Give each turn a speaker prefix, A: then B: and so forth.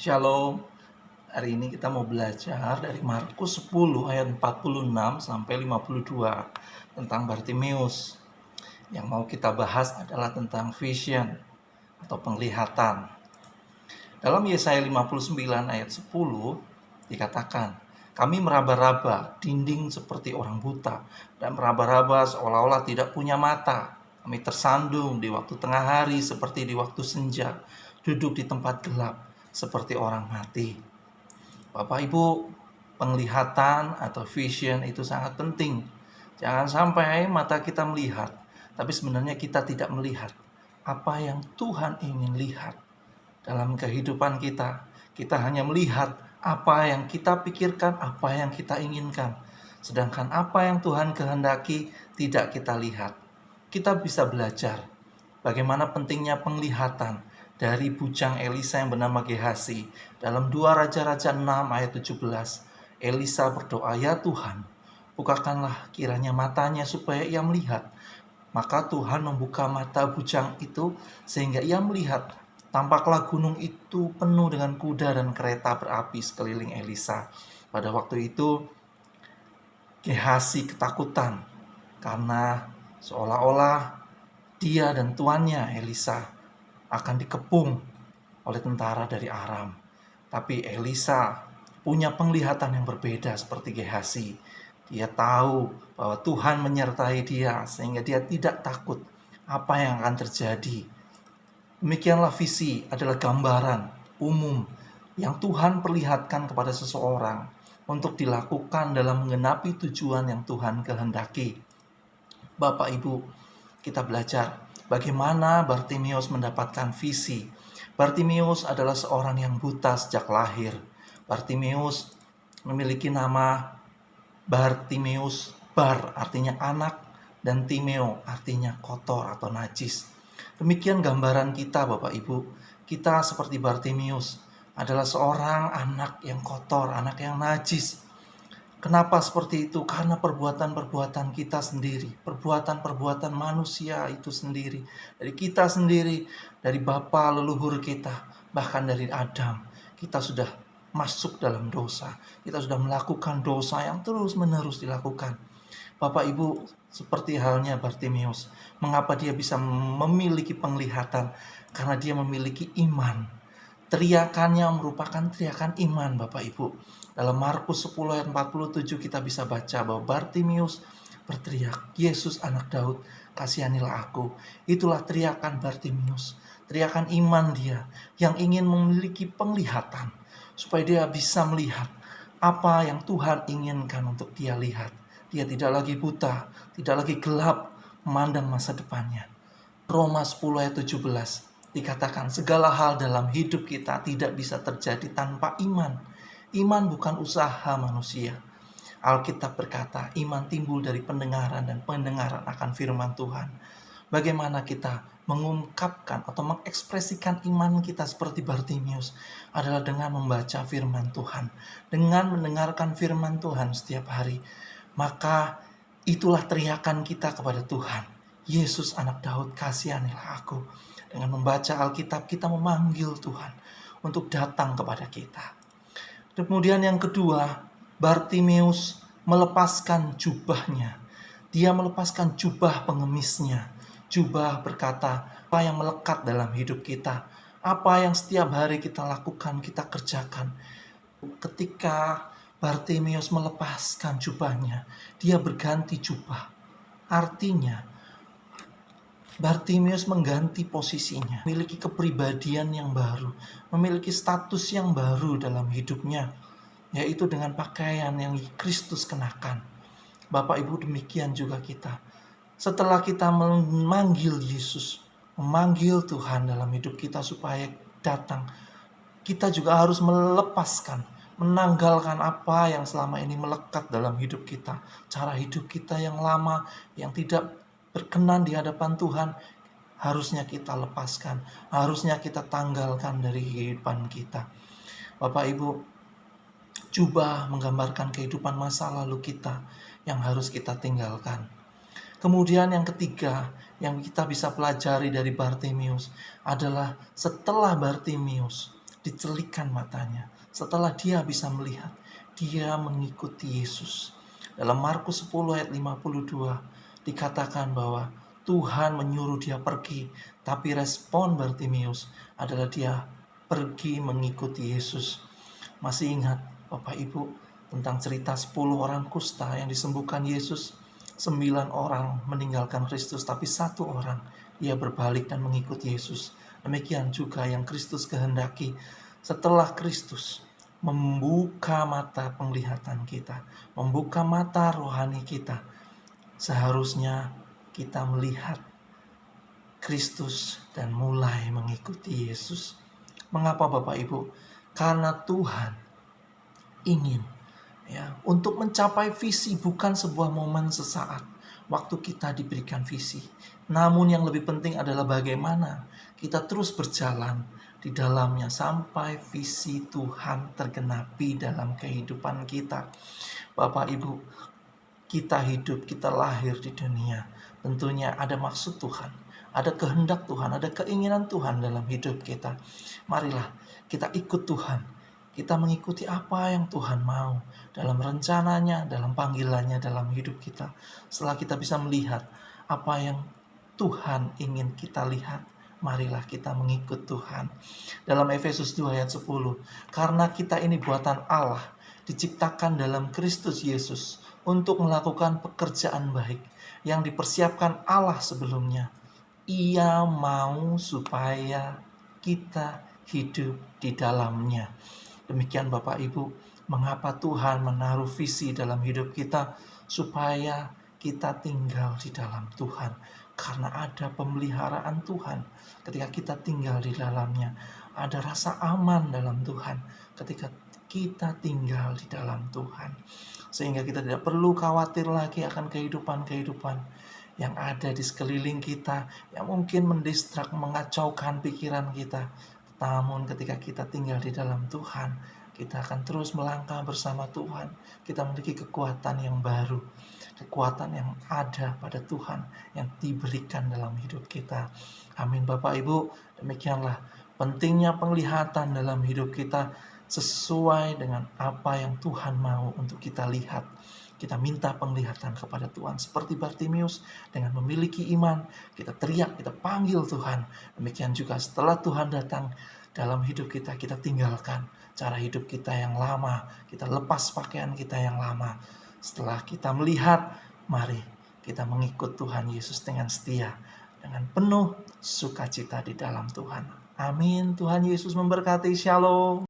A: Shalom. Hari ini kita mau belajar dari Markus 10 ayat 46 sampai 52 tentang Bartimeus. Yang mau kita bahas adalah tentang vision atau penglihatan. Dalam Yesaya 59 ayat 10 dikatakan, "Kami meraba-raba dinding seperti orang buta dan meraba-raba seolah-olah tidak punya mata. Kami tersandung di waktu tengah hari seperti di waktu senja, duduk di tempat gelap seperti orang mati." Bapak Ibu, penglihatan atau vision itu sangat penting. Jangan sampai mata kita melihat, tapi sebenarnya kita tidak melihat apa yang Tuhan ingin lihat dalam kehidupan kita. Kita hanya melihat apa yang kita pikirkan, apa yang kita inginkan. Sedangkan apa yang Tuhan kehendaki tidak kita lihat. Kita bisa belajar bagaimana pentingnya penglihatan dari bujang Elisa yang bernama Gehasi. Dalam 2 Raja-Raja 6 ayat 17, Elisa berdoa, "Ya Tuhan, bukakanlah kiranya matanya supaya ia melihat." Maka Tuhan membuka mata bujang itu sehingga ia melihat. Tampaklah gunung itu penuh dengan kuda dan kereta berapi sekeliling Elisa. Pada waktu itu Gehasi ketakutan karena seolah-olah dia dan tuannya Elisa akan dikepung oleh tentara dari Aram. Tapi Elisa punya penglihatan yang berbeda seperti Gehasi. Dia tahu bahwa Tuhan menyertai dia sehingga dia tidak takut apa yang akan terjadi. Demikianlah visi adalah gambaran umum yang Tuhan perlihatkan kepada seseorang untuk dilakukan dalam menggenapi tujuan yang Tuhan kehendaki. Bapak Ibu, kita belajar bagaimana Bartimeus mendapatkan visi. Bartimeus adalah seorang yang buta sejak lahir. Bartimeus memiliki nama Bartimeus, bar artinya anak, dan timeo artinya kotor atau najis. Demikian gambaran kita Bapak Ibu. Kita seperti Bartimeus adalah seorang anak yang kotor, anak yang najis. Kenapa seperti itu? Karena perbuatan-perbuatan kita sendiri, perbuatan-perbuatan manusia itu sendiri, dari kita sendiri, dari bapa leluhur kita, bahkan dari Adam. Kita sudah masuk dalam dosa. Kita sudah melakukan dosa yang terus-menerus dilakukan. Bapak Ibu, seperti halnya Bartimeus, mengapa dia bisa memiliki penglihatan? Karena dia memiliki iman. Teriakannya merupakan teriakan iman Bapak Ibu. Dalam Markus 10 ayat 47 kita bisa baca bahwa Bartimeus berteriak, "Yesus anak Daud, kasihanilah aku." Itulah teriakan Bartimeus, teriakan iman dia yang ingin memiliki penglihatan supaya dia bisa melihat apa yang Tuhan inginkan untuk dia lihat. Dia tidak lagi buta, tidak lagi gelap memandang masa depannya. Roma 10 ayat 17 dikatakan segala hal dalam hidup kita tidak bisa terjadi tanpa iman. Iman bukan usaha manusia. Alkitab berkata iman timbul dari pendengaran dan pendengaran akan firman Tuhan. Bagaimana kita mengungkapkan atau mengekspresikan iman kita seperti Bartimeus adalah dengan membaca firman Tuhan, dengan mendengarkan firman Tuhan setiap hari. Maka itulah teriakan kita kepada Tuhan. Yesus anak Daud, kasihanilah aku. Dengan membaca Alkitab kita memanggil Tuhan untuk datang kepada kita. Kemudian yang kedua, Bartimeus melepaskan jubahnya. Dia melepaskan jubah pengemisnya. Jubah berkata, apa yang melekat dalam hidup kita, apa yang setiap hari kita lakukan, kita kerjakan. Ketika Bartimeus melepaskan jubahnya, dia berganti jubah. Artinya, Bartimeus mengganti posisinya, memiliki kepribadian yang baru, memiliki status yang baru dalam hidupnya, yaitu dengan pakaian yang Kristus kenakan. Bapak Ibu, demikian juga kita. Setelah kita memanggil Yesus, memanggil Tuhan dalam hidup kita supaya datang, kita juga harus melepaskan, menanggalkan apa yang selama ini melekat dalam hidup kita. Cara hidup kita yang lama, yang tidak berkenan di hadapan Tuhan, harusnya kita lepaskan, harusnya kita tanggalkan dari kehidupan kita. Bapak Ibu, jubah menggambarkan kehidupan masa lalu kita yang harus kita tinggalkan. Kemudian yang ketiga yang kita bisa pelajari dari Bartimeus adalah setelah Bartimeus dicelikan matanya. Setelah dia bisa melihat, dia mengikuti Yesus. Dalam Markus 10 ayat 52 dikatakan bahwa Tuhan menyuruh dia pergi, tapi respon Bartimius adalah dia pergi mengikuti Yesus. Masih ingat Bapak Ibu tentang cerita 10 orang kusta yang disembuhkan Yesus? 9 orang meninggalkan Kristus, tapi 1 orang ia berbalik dan mengikuti Yesus. Demikian juga yang Kristus kehendaki. Setelah Kristus membuka mata penglihatan kita, membuka mata rohani kita, seharusnya kita melihat Kristus dan mulai mengikuti Yesus. Mengapa Bapak Ibu? Karena Tuhan ingin untuk mencapai visi bukan sebuah momen sesaat waktu kita diberikan visi. Namun yang lebih penting adalah bagaimana kita terus berjalan di dalamnya sampai visi Tuhan tergenapi dalam kehidupan kita. Bapak Ibu, kita hidup, kita lahir di dunia, tentunya ada maksud Tuhan, ada kehendak Tuhan, ada keinginan Tuhan dalam hidup kita. Marilah kita ikut Tuhan. Kita mengikuti apa yang Tuhan mau dalam rencananya, dalam panggilannya dalam hidup kita. Setelah kita bisa melihat apa yang Tuhan ingin kita lihat, marilah kita mengikut Tuhan. Dalam Efesus 2 ayat 10, karena kita ini buatan Allah, diciptakan dalam Kristus Yesus untuk melakukan pekerjaan baik yang dipersiapkan Allah sebelumnya. Ia mau supaya kita hidup di dalamnya. Demikian Bapak Ibu, mengapa Tuhan menaruh visi dalam hidup kita supaya kita tinggal di dalam Tuhan. Karena ada pemeliharaan Tuhan ketika kita tinggal di dalamnya. Ada rasa aman dalam Tuhan ketika kita tinggal di dalam Tuhan. Sehingga kita tidak perlu khawatir lagi akan kehidupan-kehidupan yang ada di sekeliling kita, yang mungkin mendistrak, mengacaukan pikiran kita. Namun ketika kita tinggal di dalam Tuhan, kita akan terus melangkah bersama Tuhan. Kita memiliki kekuatan yang baru, kekuatan yang ada pada Tuhan yang diberikan dalam hidup kita. Amin Bapak Ibu, demikianlah pentingnya penglihatan dalam hidup kita sesuai dengan apa yang Tuhan mau untuk kita lihat. Kita minta penglihatan kepada Tuhan seperti Bartimius dengan memiliki iman. Kita teriak, kita panggil Tuhan. Demikian juga setelah Tuhan datang dalam hidup kita, kita tinggalkan cara hidup kita yang lama. Kita lepas pakaian kita yang lama. Setelah kita melihat, mari kita mengikut Tuhan Yesus dengan setia, dengan penuh sukacita di dalam Tuhan. Amin. Tuhan Yesus memberkati. Shalom.